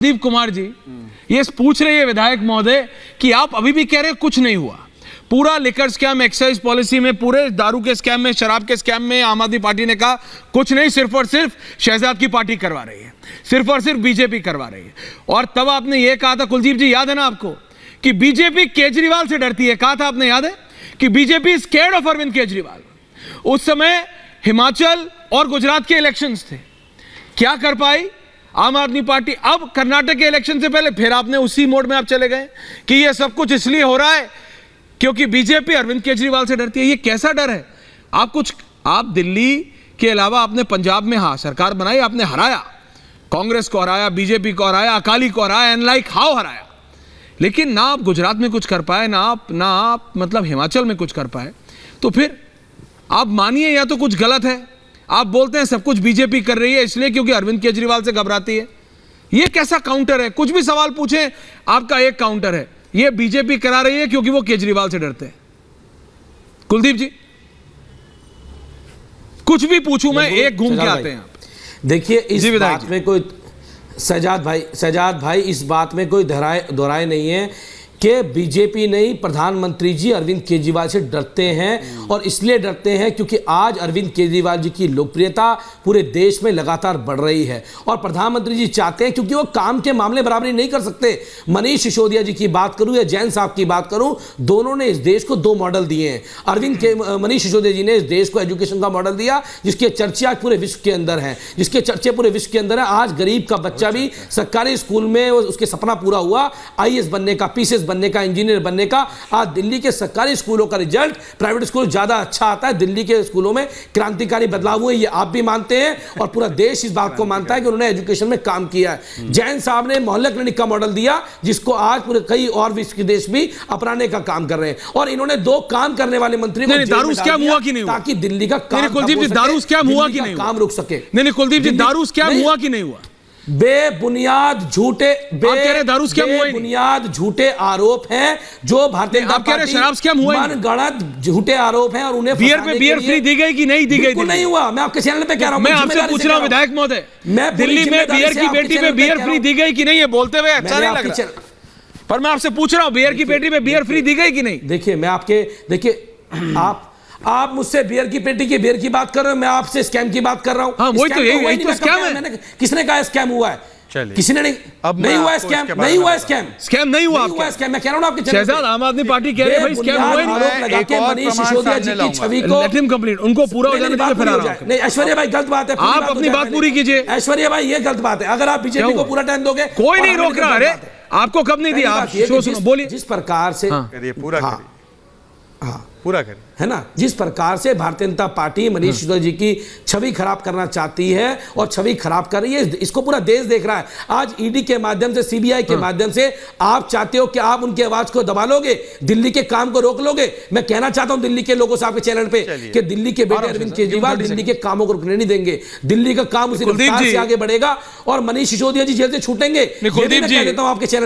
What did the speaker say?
दीप कुमार जी ये पूछ रहे हैं विधायक महोदय कि आप अभी भी कह रहे हैं कुछ नहीं हुआ। पूरा लिकर स्कैम, एक्साइज पॉलिसी में, पूरे दारू के स्कैम में, शराब के स्कैम में आम आदमी पार्टी ने कहा कुछ नहीं, सिर्फ और सिर्फ शहजाद की पार्टी करवा रही है, सिर्फ और सिर्फ बीजेपी करवा रही है। और तब आपने ये कहा था, कुलदीप जी याद है ना आपको, कि बीजेपी केजरीवाल से डरती है। कहा था आपने, याद है कि BJP is scared of Arvind Kejriwal. उस समय हिमाचल और गुजरात के इलेक्शंस थे, क्या कर पाई आम आदमी पार्टी? अब कर्नाटक के इलेक्शन से पहले फिर आपने उसी मोड में आप चले गए कि ये सब कुछ इसलिए हो रहा है क्योंकि बीजेपी अरविंद केजरीवाल से डरती है। ये कैसा डर है? आप दिल्ली के अलावा आपने पंजाब में सरकार बनाई, आपने हराया, कांग्रेस को हराया, बीजेपी को हराया, अकाली को हराया, एंड लाइक हाउ हराया। लेकिन ना आप गुजरात में कुछ कर पाए, ना आप मतलब हिमाचल में कुछ कर पाए। तो फिर आप मानिए या तो कुछ गलत है। आप बोलते हैं सब कुछ बीजेपी कर रही है इसलिए क्योंकि अरविंद केजरीवाल से घबराती है। ये कैसा काउंटर है? कुछ भी सवाल पूछें आपका एक काउंटर है, ये बीजेपी करा रही है क्योंकि वो केजरीवाल से डरते हैं। कुलदीप जी कुछ भी पूछूं मैं, एक घूम के आते हैं। देखिए इस बात में कोई शहजाद भाई इस बात में कोई दोहराए नहीं है कि बीजेपी नहीं, प्रधानमंत्री जी अरविंद केजरीवाल से डरते हैं। और इसलिए डरते हैं क्योंकि आज अरविंद केजरीवाल जी की लोकप्रियता पूरे देश में लगातार बढ़ रही है। और प्रधानमंत्री जी चाहते हैं, क्योंकि वो काम के मामले बराबरी नहीं कर सकते। मनीष सिसोदिया जी की बात करूं या जैन साहब की बात करूं, दोनों ने इस देश को दो मॉडल दिए हैं। मनीष सिसोदिया जी ने इस देश को एजुकेशन का मॉडल दिया, जिसके चर्चे आज पूरे विश्व के अंदर हैं, आज गरीब का बच्चा भी सरकारी स्कूल में उसके सपना पूरा हुआ, IAS बनने का, PCS बनने का, इंजीनियर बनने का। आज दिल्ली के सरकारी स्कूलों का रिजल्ट प्राइवेट स्कूल ज्यादा अच्छा आता है। दिल्ली के स्कूलों में क्रांतिकारी बदलाव हुए, ये आप भी मानते हैं और पूरा देश इस बात को मानता है कि उन्होंने एजुकेशन में काम किया है। जैन साहब ने मोहल्ला क्लिनिक का मॉडल दिया, जिसको आज पूरे कई और विश्व के देश भी अपनाने का काम कर रहे हैं। और इन्होंने दो काम करने वाले मंत्री को दारू स्कैम हुआ कि नहीं हुआ, ताकि दिल्ली का कुलदीप जी दारू स्कैम हुआ कि नहीं, काम रुक सके। नहीं कुलदीप जी दारू स्कैम हुआ कि नहीं हुआ? बेबुनियाद झूठे बुनियाद झूठे आरोप हैं जो भारतीय जनता पार्टी शराब स्कैम हुआ, मनगढ़ंत झूठे आरोप हैं। और उन्हें बियर फ्री दी गई कि नहीं दी गई? नहीं हुआ। मैं आपके चैनल पे कह रहा हूं, मैं आपसे पूछ रहा हूं विधायक महोदय, दिल्ली में बियर की पेटी पे बियर फ्री दी गई कि नहीं? ये बोलते हुए अच्छा नहीं लग रहा, पर मैं आपसे पूछ रहा हूं बियर की पेटी पे बियर फ्री दी गई कि नहीं? देखिए आप मुझसे बियर की बात कर रहे हो, मैं आपसे स्कैम की बात कर रहा हूं। हाँ, वही तो, यही तो स्कैम है। किसने कहा स्कैम हुआ है? किसी ने नहीं हुआ स्कैम, नहीं हुआ स्कैम मैं कह रहा हूं आपके शहजाद आम आदमी पार्टी कह रही है भाई स्कैम हुआ नहीं। मनीष सिसोदिया जी की छवि को लेट हिम कंप्लीट, उनको पूरा हो जाने दीजिए, फिर आ रहा हूं। नहीं ऐश्वर्या भाई गलत बात है, आप अपनी बात पूरी कीजिए। ऐश्वर्या भाई ये गलत बात है, अगर आप बीजेपी को पूरा टाइम दोगे कोई नहीं रोक रहा। अरे आपको कब नहीं दिया? आप सुनो, बोलिए। जिस प्रकार से पूरा करें, है ना, जिस प्रकार से भारतीय जनता पार्टी मनीष सिसोदिया जी की छवि खराब करना चाहती है और छवि खराब कर रही है, इसको पूरा देश देख रहा है। आज ईडी के माध्यम से, CBI के माध्यम से आप चाहते हो कि आप उनकी आवाज को दबा लोगे, दिल्ली के काम को रोक लोगे। मैं कहना चाहता हूं दिल्ली के लोगों से आपके चैनल पे कि दिल्ली के बेटे अरविंद केजरीवाल दिल्ली के कामों को रुकने नहीं देंगे। दिल्ली का काम उसी रफ्तार से आगे बढ़ेगा और मनीष सिसोदिया जी जेल से छूटेंगे। मैं कह देता हूं आपके चैनल